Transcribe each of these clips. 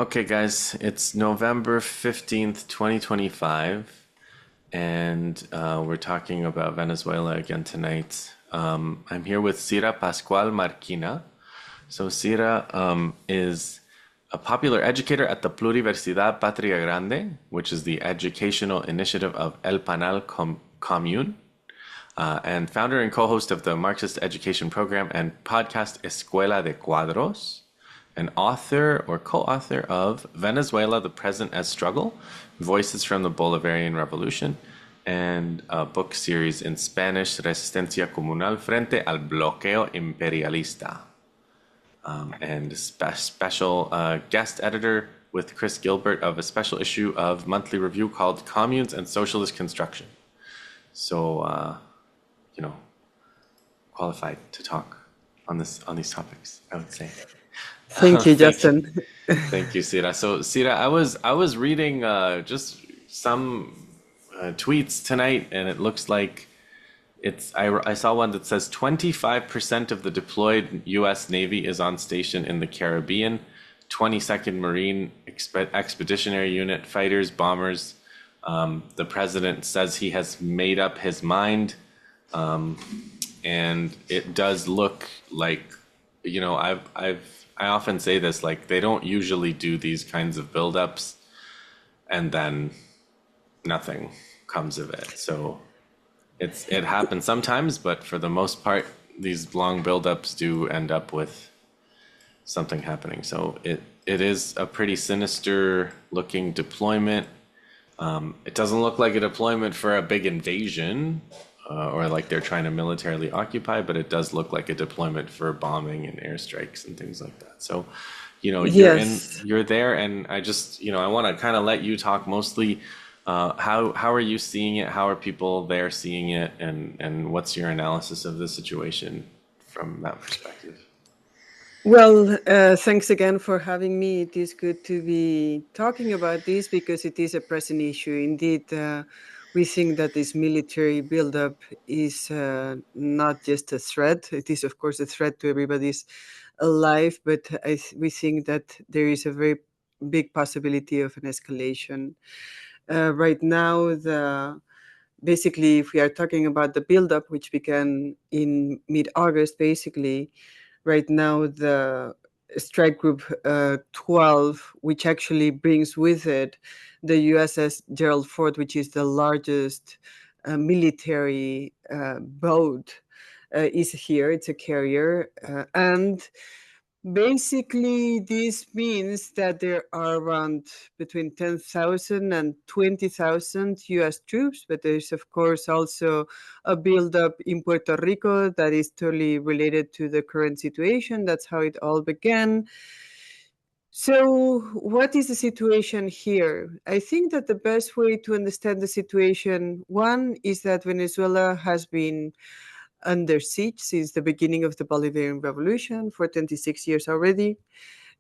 Okay, guys, it's November 15th, 2025, and we're talking about Venezuela again tonight. I'm here with Cira Pasqual Marquina. So, Cira is a popular educator at the Pluriversidad Patria Grande, which is the educational initiative of El Panal Commune, and founder and co host of the Marxist education program and podcast Escuela de Cuadros, an author or co-author of Venezuela, the Present as Struggle, Voices from the Bolivarian Revolution, and a book series in Spanish, Resistencia Communal Frente al Bloqueo Imperialista, and special guest editor with Chris Gilbert of a special issue of monthly review called Communes and Socialist Construction. So, qualified to talk on these topics, I would say. Thank you, Thank you. Justin. Thank you, Cira. So, Cira, I was reading just some tweets tonight, and it looks like I saw one that says 25% of the deployed U.S. Navy is on station in the Caribbean, 22nd Marine Expeditionary Unit, fighters, bombers. The president says he has made up his mind, and it does look like, I often say this, like they don't usually do these kinds of buildups and then nothing comes of it. So it happens sometimes, but for the most part, these long buildups do end up with something happening. So it is a pretty sinister looking deployment. It doesn't look like a deployment for a big invasion, or like they're trying to militarily occupy, but it does look like a deployment for bombing and airstrikes and things like that. So, Yes. you're there, and I want to kind of let you talk mostly. How are you seeing it? How are people there seeing it? And what's your analysis of the situation from that perspective? Well, thanks again for having me. It is good to be talking about this because it is a pressing issue. Indeed, we think that this military buildup is not just a threat. It is, of course, a threat to everybody's life, but we think that there is a very big possibility of an escalation. Right now, basically, if we are talking about the buildup, which began in mid-August, basically, right now the strike group 12, which actually brings with it the USS Gerald Ford, which is the largest military boat, is here. It's a carrier. And basically, this means that there are around between 10,000 and 20,000 US troops, but there's, of course, also a buildup in Puerto Rico that is totally related to the current situation. That's how it all began. So, what is the situation here? I think that the best way to understand the situation, one, is that Venezuela has been under siege since the beginning of the Bolivarian Revolution for 26 years already.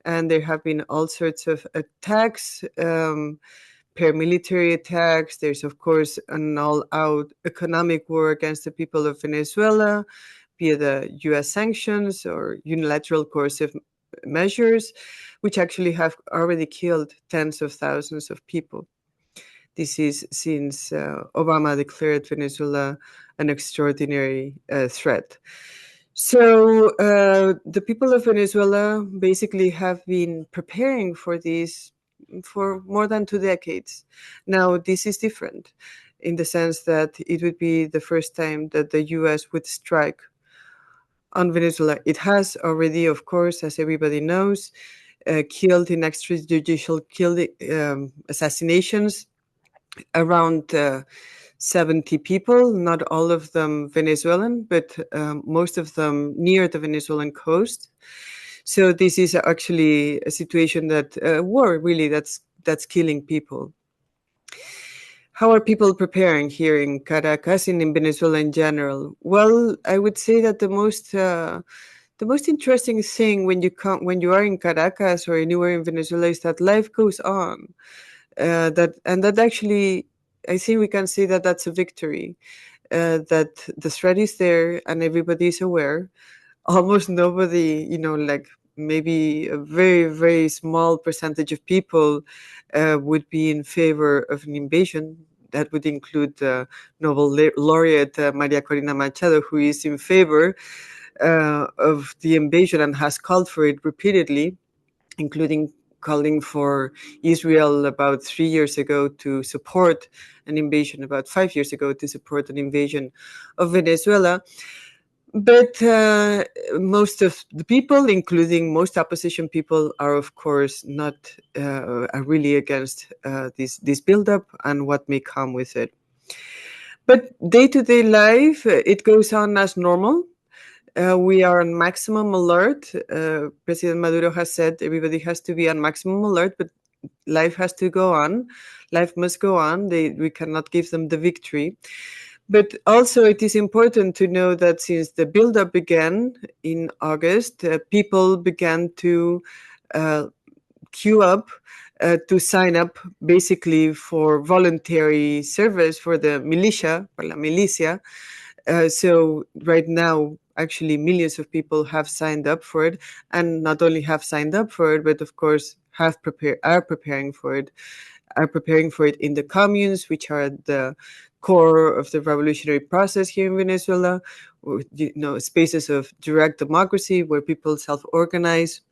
And there have been all sorts of attacks, paramilitary attacks. There's, of course, an all out economic war against the people of Venezuela via the US sanctions or unilateral coercive measures, which actually have already killed tens of thousands of people. This is since Obama declared Venezuela an extraordinary threat. So the people of Venezuela basically have been preparing for this for more than 2 decades. Now, this is different in the sense that it would be the first time that the US would strike on Venezuela. It has already, of course, as everybody knows, killed in extrajudicial assassinations around 70 people, not all of them Venezuelan, but most of them near the Venezuelan coast. So this is actually a situation that war really that's killing people. How are people preparing here in Caracas and in Venezuela in general? Well, I would say that the most interesting thing when you are in Caracas or anywhere in Venezuela is that life goes on. That actually, I think we can say that that's a victory. That the threat is there and everybody is aware. Almost nobody, like maybe a very, very small percentage of people would be in favor of an invasion. That would include Nobel laureate Maria Corina Machado, who is in favor of the invasion and has called for it repeatedly, including calling for Israel about 3 years ago to support an invasion, about 5 years ago to support an invasion of Venezuela. But most of the people, including most opposition people, are of course not are really against this buildup and what may come with it. But day-to-day life, it goes on as normal. We are on maximum alert. President Maduro has said everybody has to be on maximum alert, but life has to go on. Life must go on. We cannot give them the victory. But also, it is important to know that since the buildup began in August, people began to queue up to sign up basically for voluntary service for the militia, for la milicia. So right now, actually, millions of people have signed up for it, and not only have signed up for it, but of course are preparing for it. Are preparing for it in the communes, which are the core of the revolutionary process here in Venezuela, spaces of direct democracy where people self-organize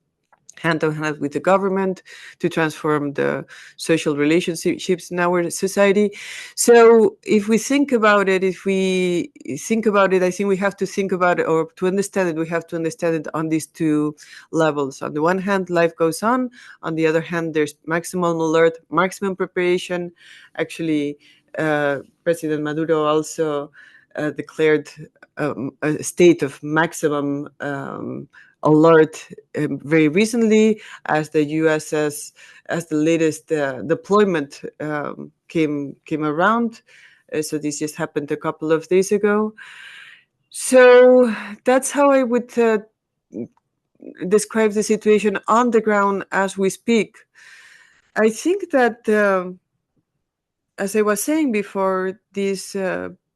hand in hand with the government to transform the social relationships in our society. So if we think about it, I think we have to think about it, or to understand it, we have to understand it on these two levels. On the one hand, life goes on. On the other hand, there's maximum alert, maximum preparation. Actually, President Maduro also declared a state of maximum alert very recently, as the USS, as the latest deployment came around. So this just happened a couple of days ago. So that's how I would describe the situation on the ground as we speak. I think that, as I was saying before, this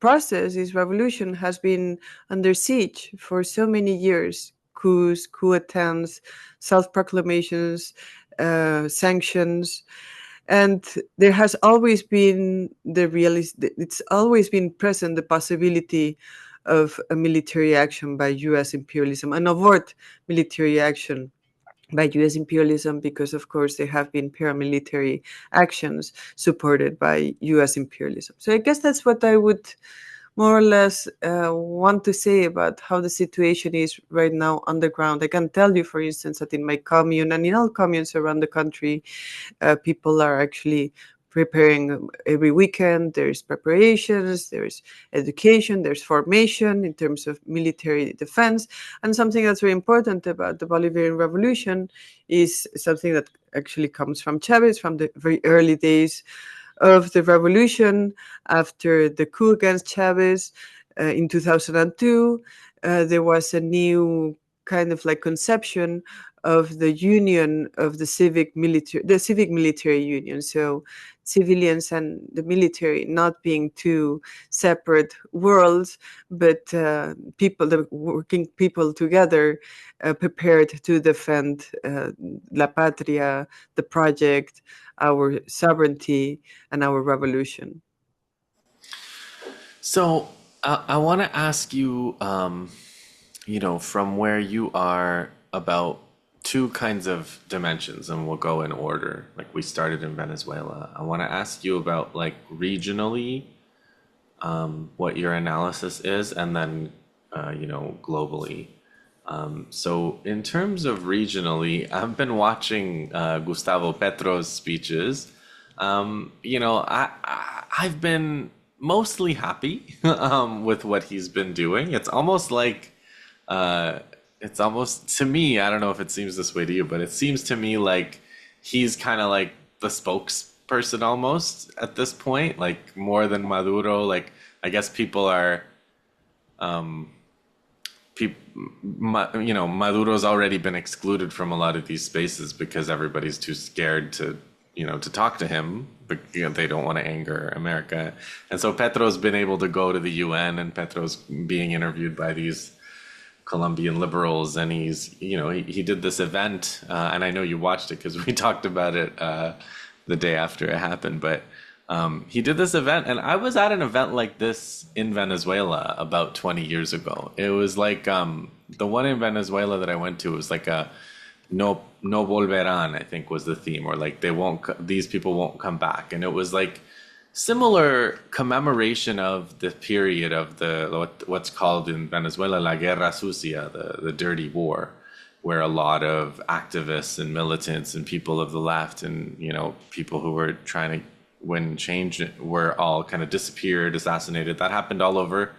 process, this revolution has been under siege for so many years. Coups, coup attempts, self-proclamations, sanctions. And there has always been it's always been present the possibility of a military action by US imperialism, an overt military action by US imperialism, because of course there have been paramilitary actions supported by US imperialism. So I guess that's what I would more or less want to say about how the situation is right now on the ground. I can tell you, for instance, that in my commune and in all communes around the country, people are actually preparing every weekend. There's preparations, there's education, there's formation in terms of military defense. And something that's very important about the Bolivarian Revolution is something that actually comes from Chavez, from the very early days of the revolution. After the coup against Chavez in 2002, there was a new kind of like conception of the union of the civic military union. So civilians and the military not being two separate worlds, but the working people together, prepared to defend La Patria, the project, our sovereignty, and our revolution. So I want to ask you, from where you are, about two kinds of dimensions, and we'll go in order. Like we started in Venezuela. I want to ask you about like regionally, what your analysis is, and then, globally. So in terms of regionally, I've been watching Gustavo Petro's speeches. I've been mostly happy with what he's been doing. It's almost to me, I don't know if it seems this way to you, but it seems to me like he's kind of like the spokesperson almost at this point, like more than Maduro. Like I guess people are, Maduro's already been excluded from a lot of these spaces because everybody's too scared to talk to him, but they don't want to anger America. And so Petro's been able to go to the UN, and Petro's being interviewed by these Colombian liberals, and he did this event, and I know you watched it because we talked about it the day after it happened. But he did this event, and I was at an event like this in Venezuela about 20 years ago. It was like the one in Venezuela that I went to was like a no volverán, I think was the theme, or like these people won't come back, and it was like similar commemoration of the period of what's called in Venezuela la guerra sucia, the dirty war, where a lot of activists and militants and people of the left and people who were trying to win change were all kind of disappeared, assassinated. That happened all over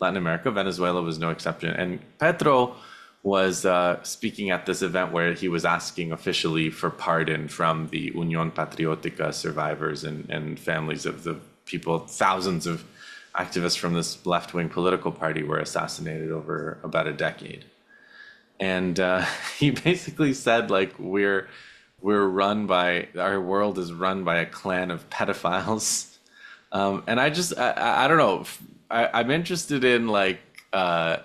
Latin America. Venezuela was no exception. And Petro was speaking at this event where he was asking officially for pardon from the Unión Patriótica survivors and families of the people. Thousands of activists from this left-wing political party were assassinated over about a decade. And he basically said, like, our world is run by a clan of pedophiles. And I don't know. I'm interested in like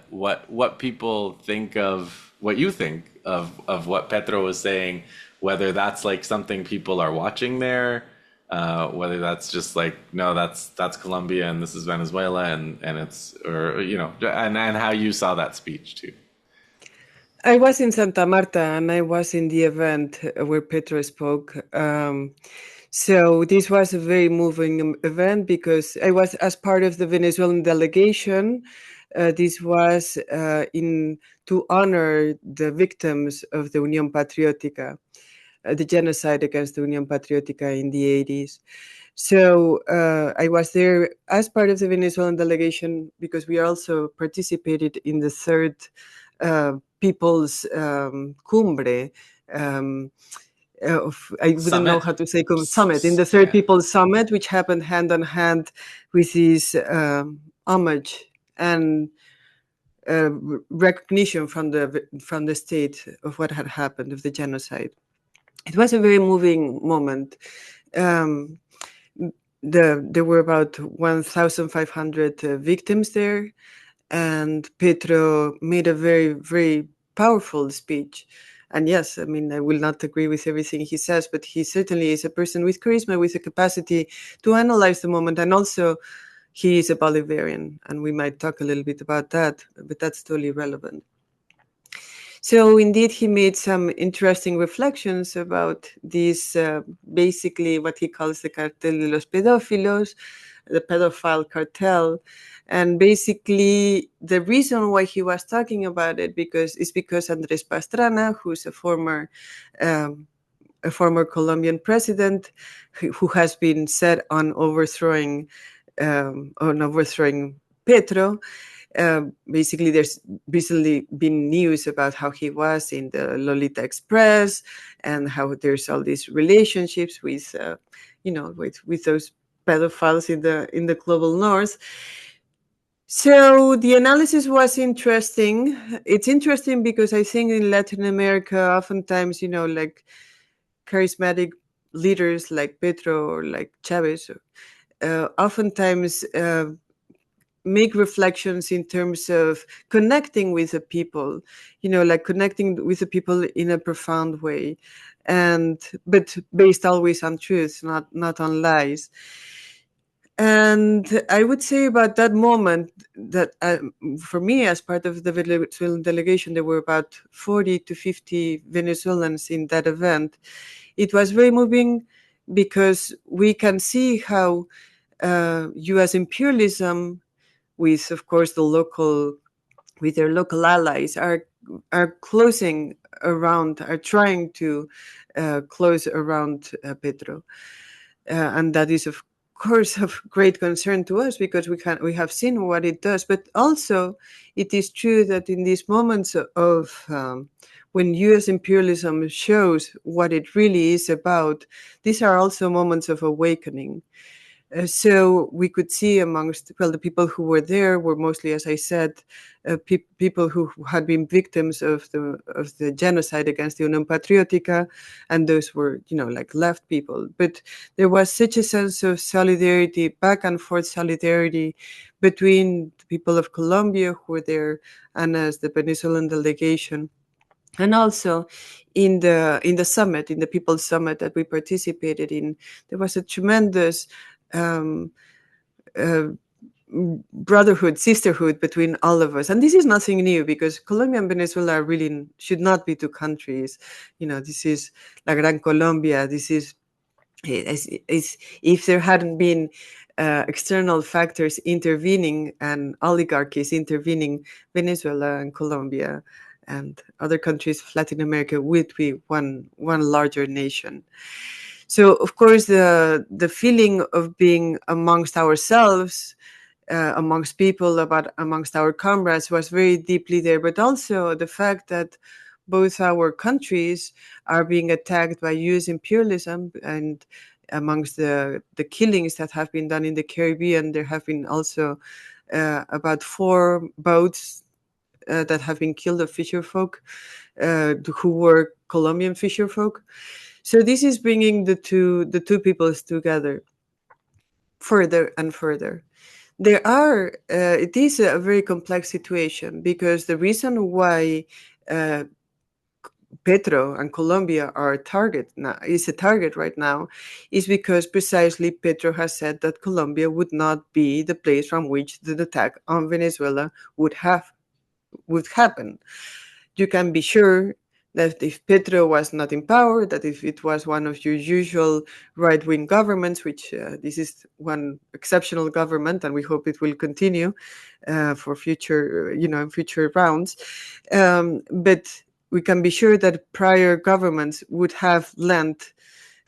what people think of what you think of what Petro was saying, whether that's like something people are watching there, whether that's just like, no, that's Colombia and this is Venezuela and it's, or and how you saw that speech too. I was in Santa Marta and I was in the event where Petro spoke. So this was a very moving event because I was as part of the Venezuelan delegation. This was to honor the victims of the Unión Patriótica, the genocide against the Unión Patriótica in the 80s. So I was there as part of the Venezuelan delegation because we also participated in the third People's Cumbre. I wouldn't know how to say summit, in the third People's Summit, which happened hand in hand with this homage and recognition from the state of what had happened, of the genocide. It was a very moving moment. There were about 1,500 victims there, and Petro made a very, very powerful speech. And yes, I mean, I will not agree with everything he says, but he certainly is a person with charisma, with a capacity to analyze the moment. And also, he is a Bolivarian, and we might talk a little bit about that, but that's totally relevant. So indeed, he made some interesting reflections about this, basically what he calls the cartel de los pedófilos, the pedophile cartel. And basically, the reason why he was talking about it because Andrés Pastrana, who's a former Colombian president, who has been set on overthrowing Petro. Basically, there's recently been news about how he was in the Lolita Express and how there's all these relationships with those pedophiles in the global north. So the analysis was interesting. It's interesting because I think in Latin America, oftentimes, like charismatic leaders like Petro or like Chavez, oftentimes make reflections in terms of connecting with the people, like connecting with the people in a profound way, but based always on truth, not on lies. And I would say about that moment that for me, as part of the Venezuelan delegation, there were about 40 to 50 Venezuelans in that event. It was very moving because we can see how U.S. imperialism, with, of course, their local allies, are closing around, are trying to close around Petro, and that is, of course, of great concern to us because we have seen what it does. But also, it is true that in these moments of when U.S. imperialism shows what it really is about, these are also moments of awakening. So we could see amongst, well, the people who were there were mostly, as I said, people who had been victims of the genocide against the Unión Patriótica, and those were, like left people. But there was such a sense of solidarity, back and forth solidarity between the people of Colombia who were there and as the Venezuelan delegation. And also in the summit, in the People's Summit that we participated in, there was a tremendous brotherhood, sisterhood between all of us. And this is nothing new, because Colombia and Venezuela really should not be two countries. This is La Gran Colombia. This is if there hadn't been external factors intervening and oligarchies intervening, Venezuela and Colombia and other countries of Latin America would be one larger nation. So, of course, the feeling of being amongst ourselves, amongst people, amongst our comrades, was very deeply there. But also the fact that both our countries are being attacked by U.S. imperialism, and amongst the killings that have been done in the Caribbean, there have been also about 4 boats that have been killed of fisherfolk who were Colombian fisherfolk. So this is bringing the two peoples together further and further. It is a very complex situation, because the reason why Petro and Colombia are a target right now is because precisely Petro has said that Colombia would not be the place from which the attack on Venezuela would happen. You can be sure that if Petro was not in power, that if it was one of your usual right-wing governments, which this is one exceptional government, and we hope it will continue for future rounds. But we can be sure that prior governments would have lent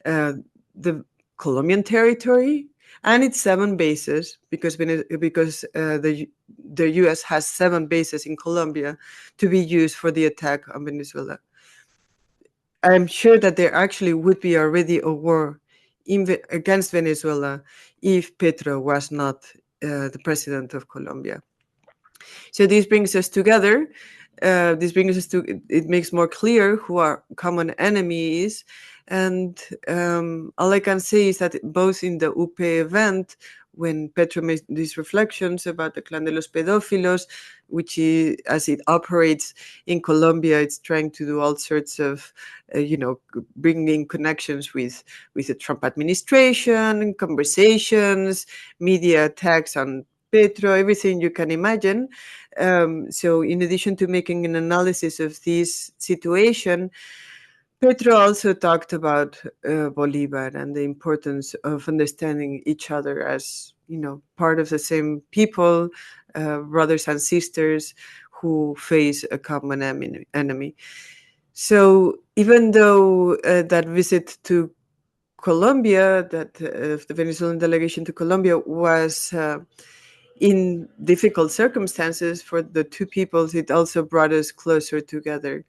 the Colombian territory and its 7 bases, because the U.S. has 7 bases in Colombia to be used for the attack on Venezuela. I'm sure that there actually would be already a war against Venezuela if Petro was not the president of Colombia. So this brings us together. It makes more clear who our common enemy is. And all I can say is that both in the UP event, when Petro made these reflections about the Clan de los Pedófilos, which is, as it operates in Colombia, it's trying to do all sorts of, bringing connections with the Trump administration, conversations, media attacks on Petro, everything you can imagine. So in addition to making an analysis of this situation, Petro also talked about Bolivar and the importance of understanding each other as, part of the same people, brothers and sisters who face a common enemy. So even though that visit to Colombia, that the Venezuelan delegation to Colombia was in difficult circumstances for the two peoples, it also brought us closer together.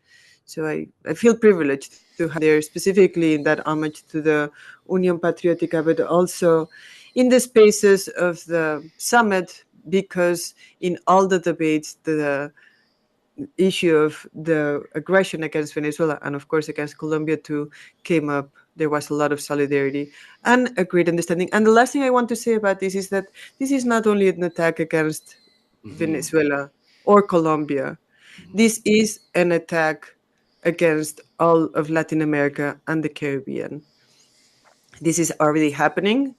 So I feel privileged to have there, specifically in that homage to the Unión Patriótica, but also in the spaces of the summit, because in all the debates, the issue of the aggression against Venezuela and, of course, against Colombia too came up. There was a lot of solidarity and a great understanding. And the last thing I want to say about this is that this is not only an attack against Venezuela or Colombia. This is an attack against all of Latin America and the Caribbean. This is already happening,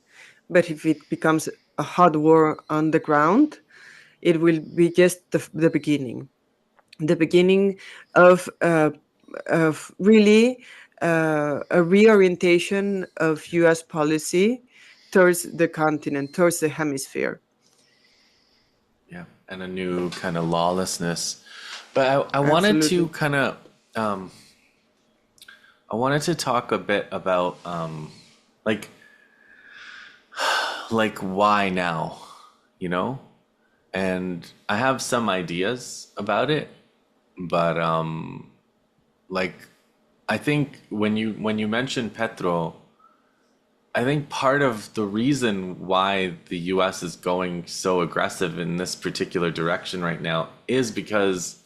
but if it becomes a hot war on the ground, it will be just the beginning. The beginning of really a reorientation of U.S. policy towards the continent, towards the hemisphere. Yeah, and a new kind of lawlessness. But I wanted to kind of, I wanted to talk a bit about like why now, And I have some ideas about it, but I think when you mentioned Petro, I think part of the reason why the US is going so aggressive in this particular direction right now is because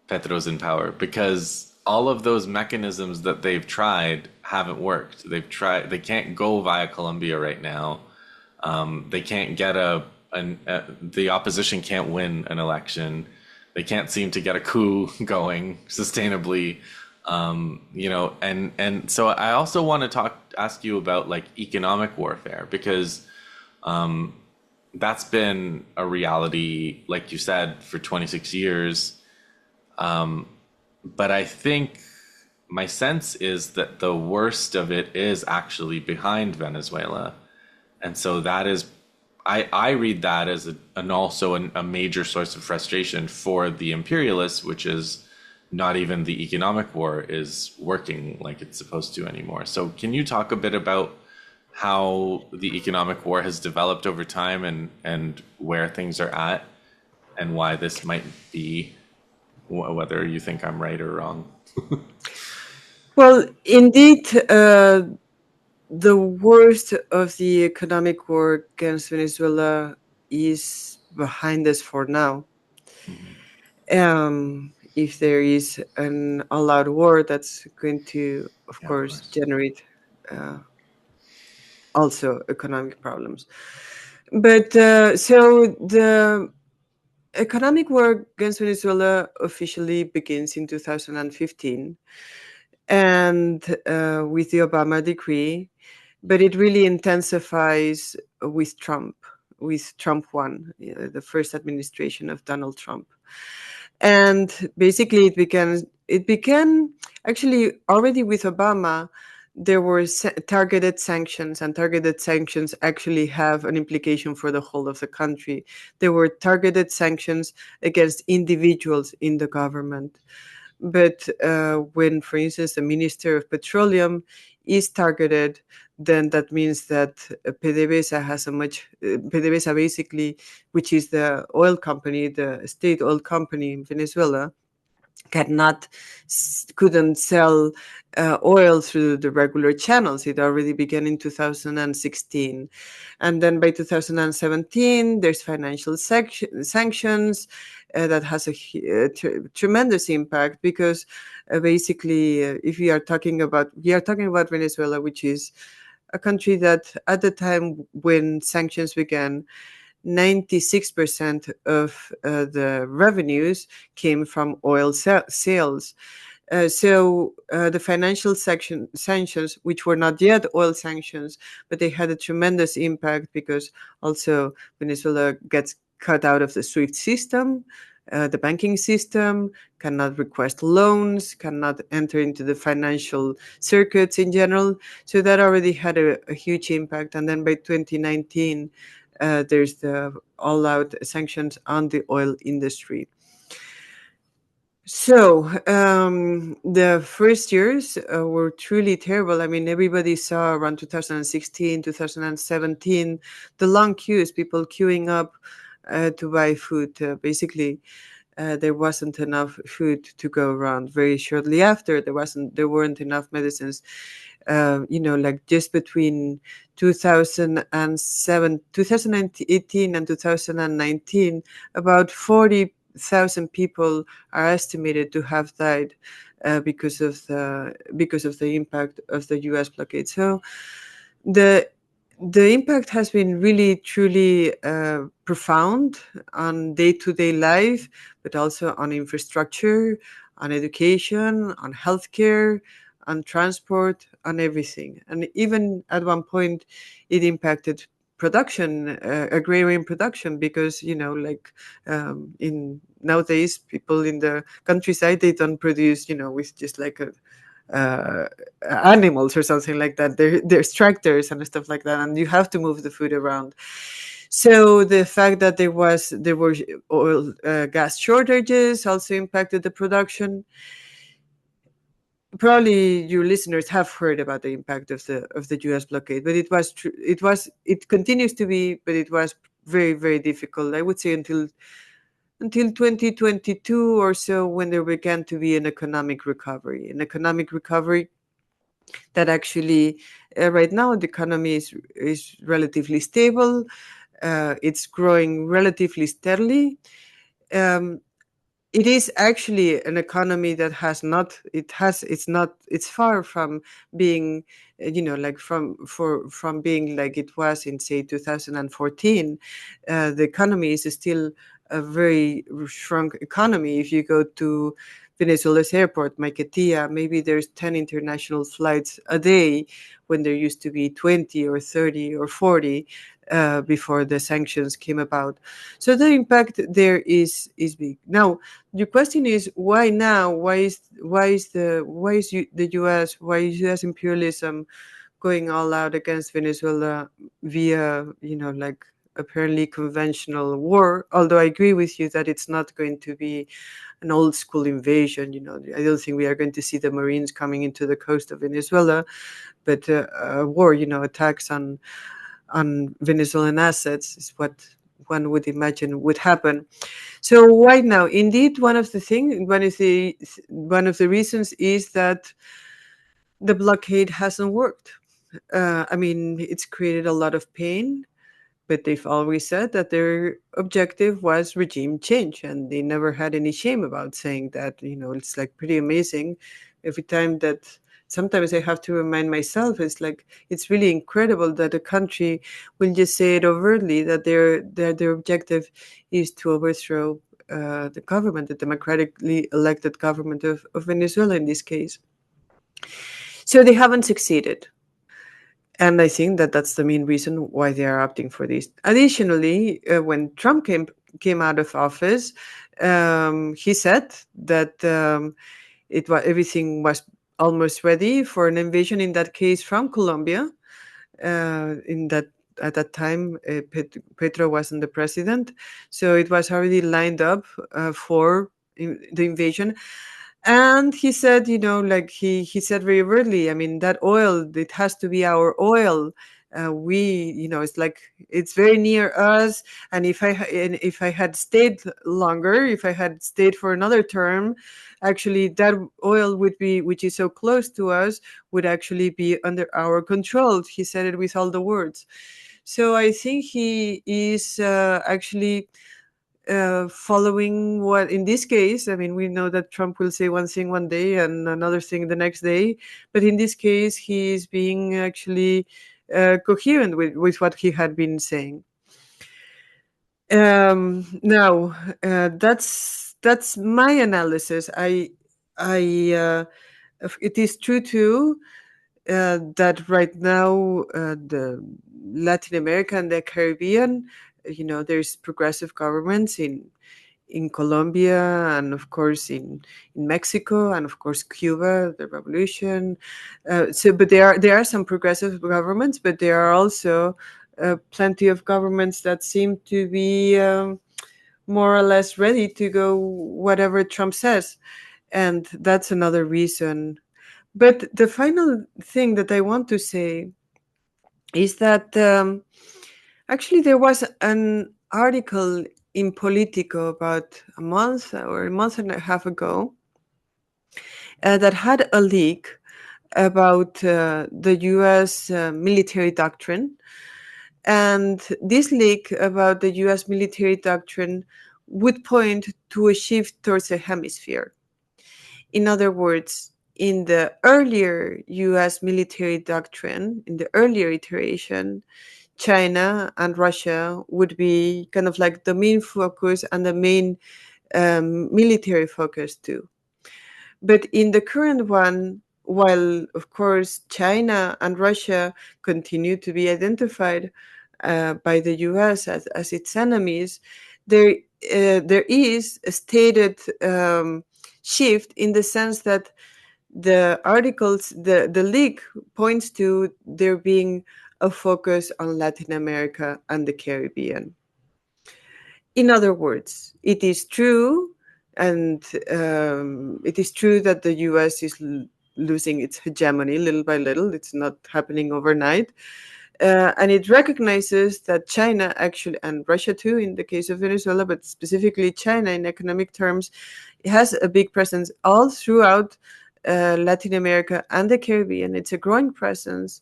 Petro's in power, because all of those mechanisms that they've tried haven't worked. They can't go via Colombia right now. They can't get the opposition can't win an election. They can't seem to get a coup going sustainably. And so I also want to ask you about like economic warfare, because that's been a reality, like you said, for 26 years. But I think my sense is that the worst of it is actually behind Venezuela. And so that is, I read that as a major source of frustration for the imperialists, which is not even the economic war is working like it's supposed to anymore. So can you talk a bit about how the economic war has developed over time, and where things are at, and why this might be, whether you think I'm right or wrong? Well, indeed, the worst of the economic war against Venezuela is behind us for now. If there is an all-out war, that's going to, of Yeah, of course, course. generate also economic problems. But so the economic war against Venezuela officially begins in 2015, and with the Obama decree, but it really intensifies with Trump 1, the first administration of Donald Trump. And basically it began actually already with Obama. There were targeted sanctions, and targeted sanctions actually have an implication for the whole of the country. There were targeted sanctions against individuals in the government. But when, for instance, the Minister of Petroleum is targeted, then that means that PDVSA has PDVSA basically, which is the oil company, the state oil company in Venezuela, couldn't sell oil through the regular channels. It already began in 2016. And then by 2017, there's financial sanctions that has a tremendous impact, because basically, if we are talking about Venezuela, which is a country that at the time when sanctions began, 96% of the revenues came from oil sales. The financial sanctions, which were not yet oil sanctions, but they had a tremendous impact, because also Venezuela gets cut out of the SWIFT system. The banking system cannot request loans, cannot enter into the financial circuits in general. So that already had a huge impact. And then by 2019, there's the all-out sanctions on the oil industry. So the first years were truly terrible. I mean, everybody saw around 2016, 2017, the long queues, people queuing up to buy food. Basically, there wasn't enough food to go around. Very shortly after, there weren't enough medicines. Like just between 2018 and 2019, about 40,000 people are estimated to have died because of the impact of the U.S. blockade. So the impact has been really, truly profound on day-to-day life, but also on infrastructure, on education, on healthcare, on transport, on everything. And even at one point, it impacted production, agrarian production, because in nowadays, people in the countryside, they don't produce with just like animals or something like that. There's tractors and stuff like that, and you have to move the food around. So the fact that there were oil gas shortages also impacted the production. Probably your listeners have heard about the impact of the U.S. blockade, but it continues to be, but it was very, very difficult, I would say, until 2022 or so, when there began to be an economic recovery that actually Right now, the economy is relatively stable. It's growing relatively steadily. Um, it is actually an economy that it's far from being like from being like it was in, say, 2014. The economy is still a very shrunk economy. If you go to Venezuela's airport, Maiquetía, maybe there's 10 international flights a day when there used to be 20 or 30 or 40 before the sanctions came about. So the impact there is big. Now, your question is why now? The U.S. Why is U.S. imperialism going all out against Venezuela via like apparently conventional war? Although I agree with you that it's not going to be an old school invasion. I don't think we are going to see the Marines coming into the coast of Venezuela, but a war, attacks on Venezuelan assets is what one would imagine would happen. So why now? Indeed, one of the reasons is that the blockade hasn't worked. I mean, it's created a lot of pain, but they've always said that their objective was regime change, and they never had any shame about saying that. It's like pretty amazing. Every time that sometimes I have to remind myself, it's really incredible that a country will just say it overtly that their objective is to overthrow the government, the democratically elected government of Venezuela in this case. So they haven't succeeded. And I think that that's the main reason why they are opting for this. Additionally, when Trump came out of office, he said that everything was almost ready for an invasion. In that case, from Colombia. At that time, Petro wasn't the president, so it was already lined up for the invasion. And he said, he said very rudely, I mean, that oil, it has to be our oil. It's like it's very near us. And if I had stayed longer, if I had stayed for another term, actually that oil which is so close to us, would actually be under our control. He said it with all the words. So I think he is actually following what, in this case, I mean, we know that Trump will say one thing one day and another thing the next day, but in this case, he is being actually coherent with what he had been saying. Now, that's my analysis. It is true too that right now the Latin America and the Caribbean, there's progressive governments in Colombia, and of course in Mexico, and of course Cuba, the revolution. But there are some progressive governments, but there are also plenty of governments that seem to be more or less ready to go whatever Trump says, and that's another reason. But the final thing that I want to say is that actually there was an article in Politico about a month or a month and a half ago that had a leak about the US military doctrine. And this leak about the US military doctrine would point to a shift towards a hemisphere. In other words, in the earlier US military doctrine, in the earlier iteration, China and Russia would be kind of like the main focus and the main military focus too. But in the current one, while of course China and Russia continue to be identified by the US as its enemies, there is a stated shift in the sense that the leak points to there being a focus on Latin America and the Caribbean. In other words, it is true, and it is true that the US is losing its hegemony little by little. It's not happening overnight. And it recognizes that China actually, and Russia too, in the case of Venezuela, but specifically China in economic terms, has a big presence all throughout Latin America and the Caribbean. It's a growing presence,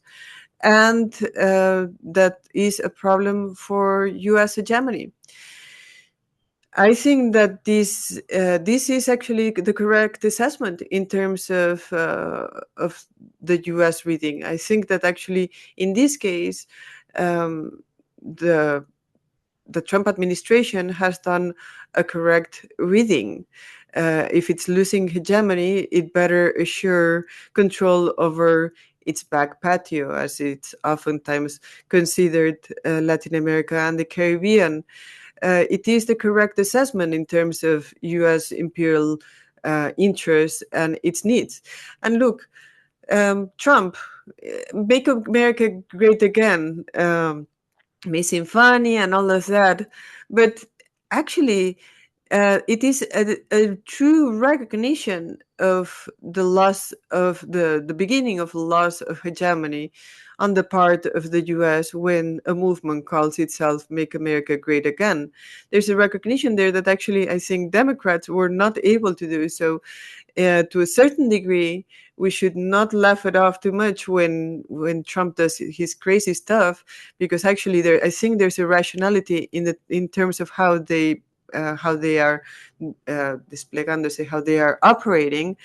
and that is a problem for U.S. hegemony. I think that this is actually the correct assessment in terms of the U.S. reading. I think that actually in this case, the Trump administration has done a correct reading. If it's losing hegemony, it better assure control over its back patio, as it's oftentimes considered, Latin America and the Caribbean. It is the correct assessment in terms of U.S. imperial interests and its needs. And look, Trump, make America great again, may seem funny and all of that, but actually, it is a true recognition of the loss of the beginning of the loss of hegemony on the part of the US when a movement calls itself Make America Great Again. There's a recognition there that actually I think Democrats were not able to do. So to a certain degree, we should not laugh it off too much when Trump does his crazy stuff, because actually I think there's a rationality in terms of how they are desplegándose, how they are operating,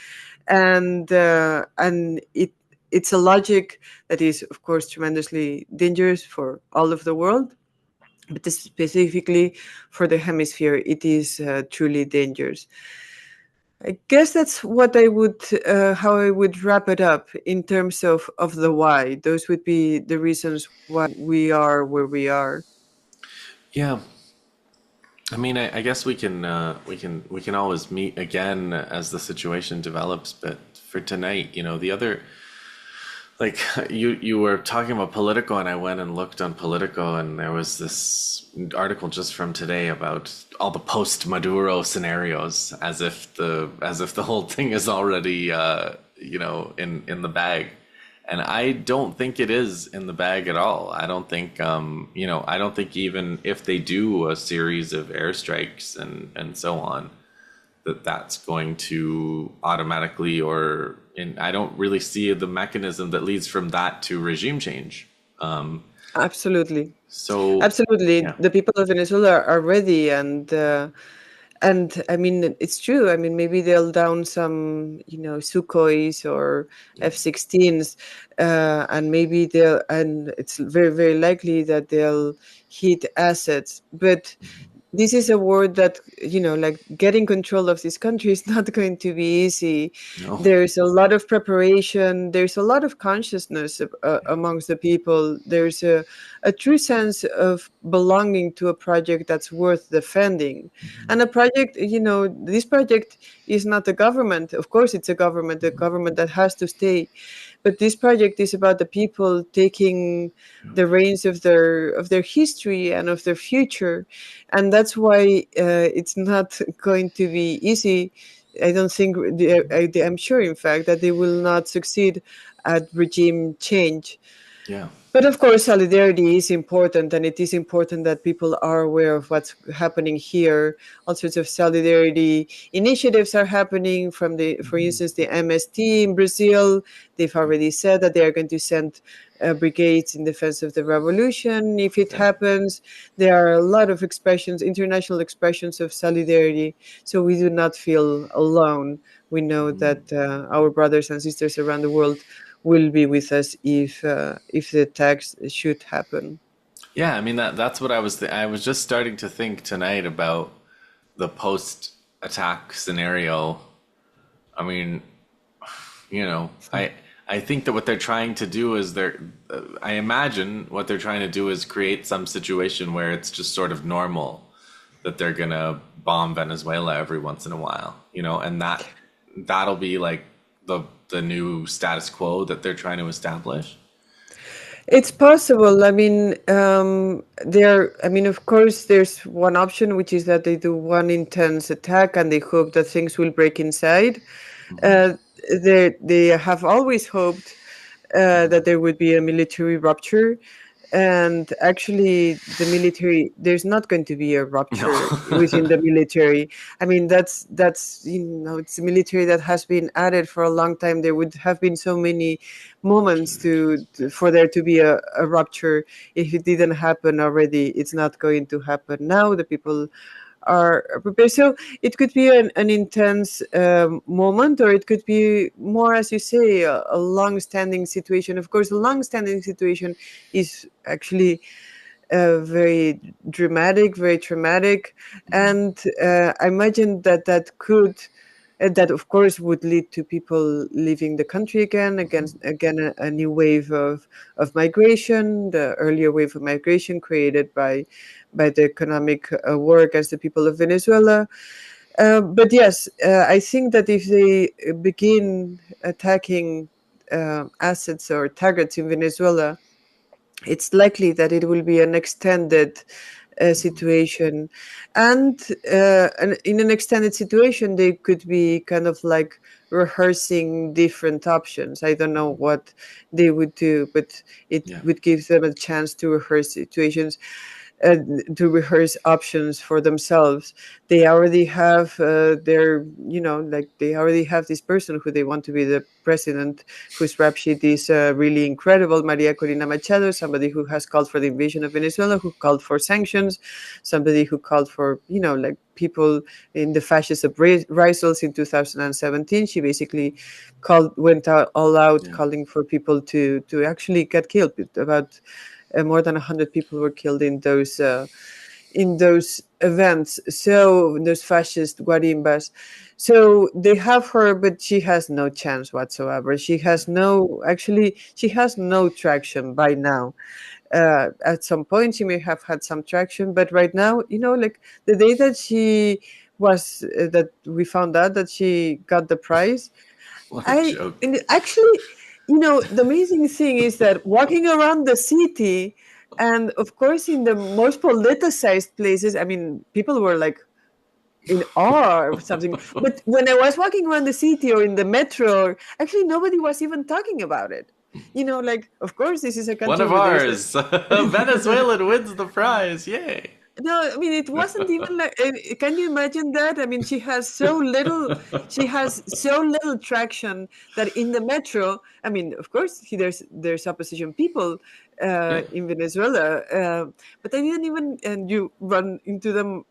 and it's a logic that is, of course, tremendously dangerous for all of the world, but specifically for the hemisphere, it is truly dangerous. I guess that's what I would, how I would wrap it up in terms of the why. Those would be the reasons why we are where we are. Yeah. I mean, I guess we can always meet again as the situation develops. But for tonight, the other, like you were talking about Politico, and I went and looked on Politico, and there was this article just from today about all the post-Maduro scenarios, as if the whole thing is already in the bag. And I don't think it is in the bag at all. I don't think I don't think even if they do a series of airstrikes and so on, that's going to automatically I don't really see the mechanism that leads from that to regime change. Absolutely. So Absolutely. yeah. The people of Venezuela are ready, and I mean, it's true. I mean, maybe they'll down some, Sukhois or F-16s, and maybe and it's very, very likely that they'll hit assets. But this is a word that, like getting control of this country is not going to be easy. No. There's a lot of preparation. There's a lot of consciousness amongst the people. There's a true sense of belonging to a project that's worth defending. And a project, this project is not the government. Of course, it's a government that has to stay. But this project is about the people taking the reins of their history and of their future, and that's why it's not going to be easy. I don't think. I'm sure, in fact, that they will not succeed at regime change. Yeah. But of course, solidarity is important, and it is important that people are aware of what's happening here. All sorts of solidarity initiatives are happening for instance, the MST in Brazil. They've already said that they are going to send brigades in defense of the revolution if it happens. There are a lot of international expressions of solidarity, so we do not feel alone. We know that our brothers and sisters around the world will be with us if the attacks should happen. Yeah, I mean that's what I was just starting to think tonight about the post-attack scenario. I mean, I think that what they're trying to do is I imagine what they're trying to do is create some situation where it's just sort of normal that they're gonna bomb Venezuela every once in a while, and that'll be like the new status quo that they're trying to establish. It's possible. I mean, of course, there's one option, which is that they do one intense attack and they hope that things will break inside. They have always hoped that there would be a military rupture. And actually, the military, there's not going to be a rupture within the military. I mean, that's it's the military that has been at it for a long time. There would have been so many moments for there to be a rupture. If it didn't happen already, it's not going to happen now. The people are prepared. So it could be an intense moment, or it could be more, as you say, a long-standing situation. Of course, a long-standing situation is actually very dramatic, very traumatic, and I imagine that of course would lead to people leaving the country again, a new wave of migration, the earlier wave of migration created by the economic war against the people of Venezuela. But yes, I think that if they begin attacking assets or targets in Venezuela, it's likely that it will be an extended situation. And in an extended situation, they could be kind of like rehearsing different options. I don't know what they would do, but it would give them a chance to rehearse situations, to rehearse options for themselves. They already have they already have this person who they want to be the president, whose rap sheet is really incredible, Maria Corina Machado, somebody who has called for the invasion of Venezuela, who called for sanctions, somebody who called for, like people in the fascist uprisals in 2017. She basically went out all out calling for people to actually get killed. About more than 100 people were killed in those events. So those fascist guarimbas. So they have her, but she has no chance whatsoever. She has no traction by now. At some point, she may have had some traction, but right now, like the day that that we found out that she got the prize, What a joke. and actually, the amazing thing is that walking around the city, and of course, in the most politicized places, I mean, people were like in awe or something. But when I was walking around the city or in the metro, actually, nobody was even talking about it. Like, of course, this is a One country of where there's ours. Venezuelan wins the prize. Yay. no, I mean, it wasn't even like. Can you imagine that? I mean, she has so little traction that in the metro. I mean, of course, there's opposition people Yeah. in Venezuela, but I didn't even. And you run into them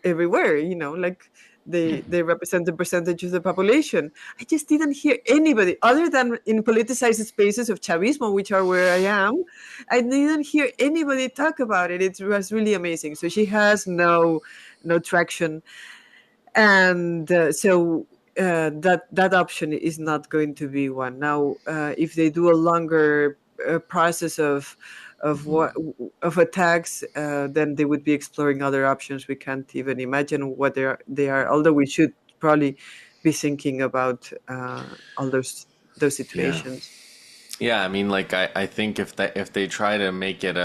everywhere. Like they represent the percentage of the population. I just didn't hear anybody other than in politicized spaces of Chavismo, which are where I am. I didn't hear anybody talk about it. It was really amazing. So she has no traction, and that option is not going to be one. Now, if they do a longer process of attacks, then they would be exploring other options. We can't even imagine what they are. Although we should probably be thinking about all those situations. Yeah, I mean, like I think if they try to make it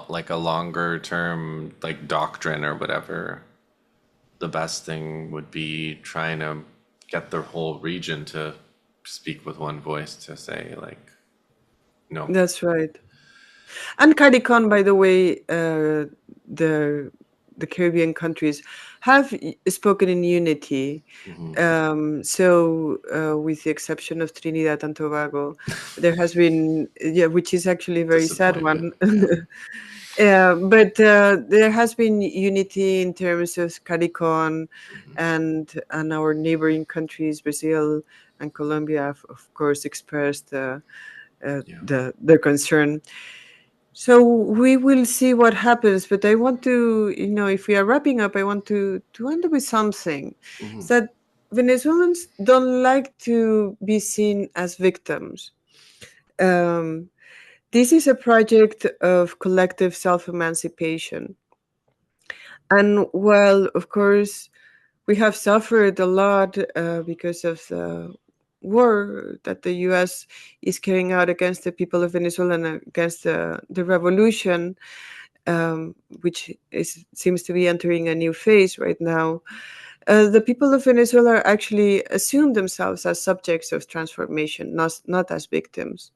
like a longer term like doctrine or whatever, the best thing would be trying to get the whole region to speak with one voice to say like, no. That's right. And CARICOM, by the way, the Caribbean countries have spoken in unity. So, with the exception of Trinidad and Tobago, there has been, which is actually a very sad one. But there has been unity in terms of CARICOM and our neighboring countries, Brazil and Colombia, have, of course, expressed their concern. So we will see what happens, but I want to, if we are wrapping up, I want to end with something. Is that Venezuelans don't like to be seen as victims. This is a project of collective self-emancipation. And while, of course, we have suffered a lot because of the war that the U.S. is carrying out against the people of Venezuela and against the revolution, which seems to be entering a new phase right now. The people of Venezuela actually assume themselves as subjects of transformation, not as victims.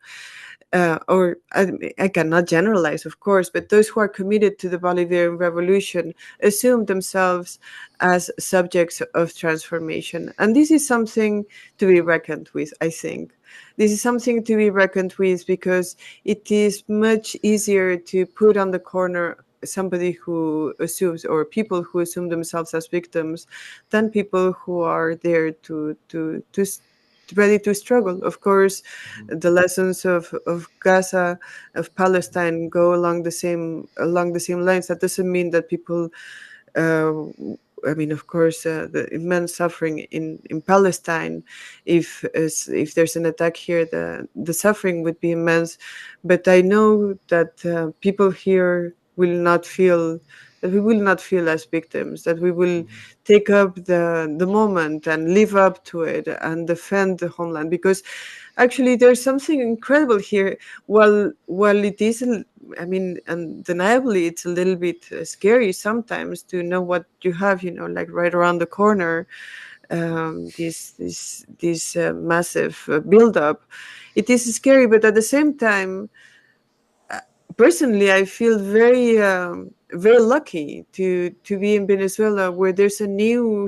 Or I cannot generalize, of course, but those who are committed to the Bolivarian Revolution assume themselves as subjects of transformation. And this is something to be reckoned with, I think. This is something to be reckoned with because it is much easier to put on the corner somebody who assumes, or people who assume themselves as victims, than people who are there to ready to struggle. Of course, the lessons of Gaza, of Palestine, go along the same lines. That doesn't mean that people. Uh, I mean, of course, the immense suffering in Palestine. If there's an attack here, the suffering would be immense. But I know that people here will not feel that we will not feel as victims. That we will take up the moment and live up to it and defend the homeland, because actually there's something incredible here. While it is, I mean, undeniably, it's a little bit scary sometimes to know what you have, like right around the corner. This massive buildup. It is scary, but at the same time, personally, I feel very lucky to be in Venezuela, where there's a new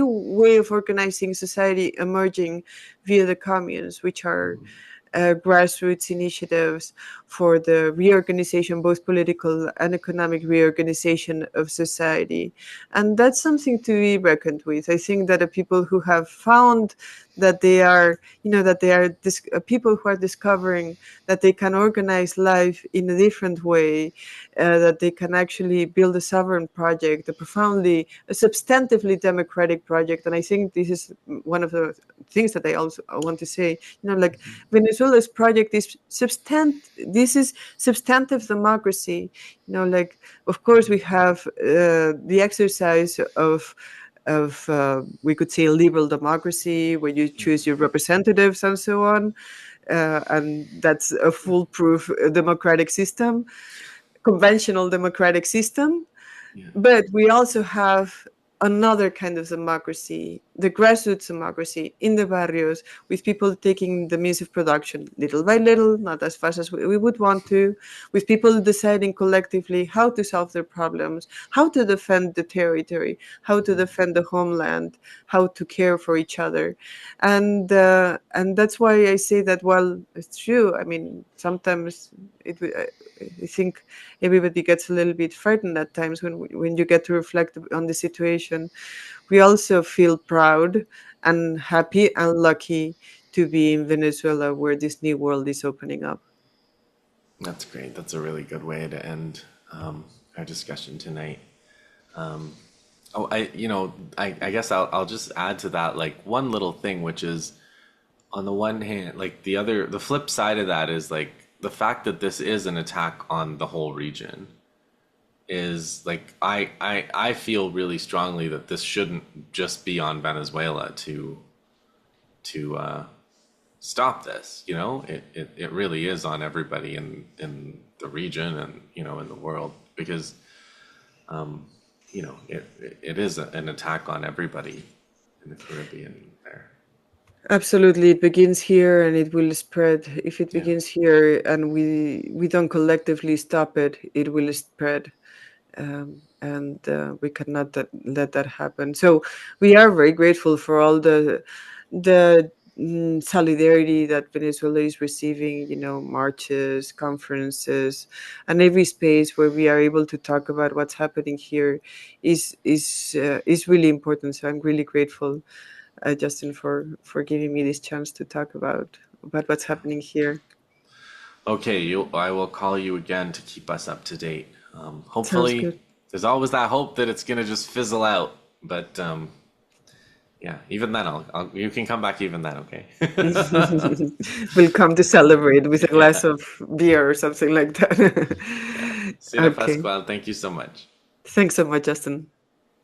way of organizing society emerging via the communes, which are grassroots initiatives for the reorganization, both political and economic reorganization of society. And that's something to be reckoned with. I think that the people who have found that they are, people who are discovering that they can organize life in a different way, that they can actually build a sovereign project, a substantively democratic project. And I think this is one of the things that I also want to say, like Venezuela's project is this is substantive democracy. Like, of course, we have the exercise of we could say liberal democracy, where you choose your representatives and so on, and that's a foolproof democratic system, conventional democratic system. Yeah. But we also have another kind of democracy, the grassroots democracy in the barrios, with people taking the means of production little by little, not as fast as we would want to, with people deciding collectively how to solve their problems, how to defend the territory, how to defend the homeland, how to care for each other. And that's why I say that, while it's true, I mean, sometimes I think everybody gets a little bit frightened at times when you get to reflect on the situation. We also feel proud and happy and lucky to be in Venezuela, where this new world is opening up. That's great. That's a really good way to end our discussion tonight. Oh, I guess I'll just add to that, like, one little thing, which is, on the one hand, like, the flip side of that is, like, the fact that this is an attack on the whole region is, like, I feel really strongly that this shouldn't just be on Venezuela to stop this. It really is on everybody in the region and, in the world, because it is an attack on everybody in the Caribbean there. Absolutely, it begins here and it will spread. If it Yeah. begins here and we don't collectively stop it, it will spread. And we cannot let that happen. So we are very grateful for all the solidarity that Venezuela is receiving. Marches, conferences, and every space where we are able to talk about what's happening here is really important. So I'm really grateful, Justin, for giving me this chance to talk about what's happening here. Okay, I will call you again to keep us up to date. Sounds Hopefully, good. there's always that hope that it's gonna just fizzle out. But yeah, even then, you can come back even then. Okay. We'll come to celebrate with a glass Yeah. of beer or something like that. Yeah. Cira Okay. Pasqual, thank you so much. Thanks so much, Justin.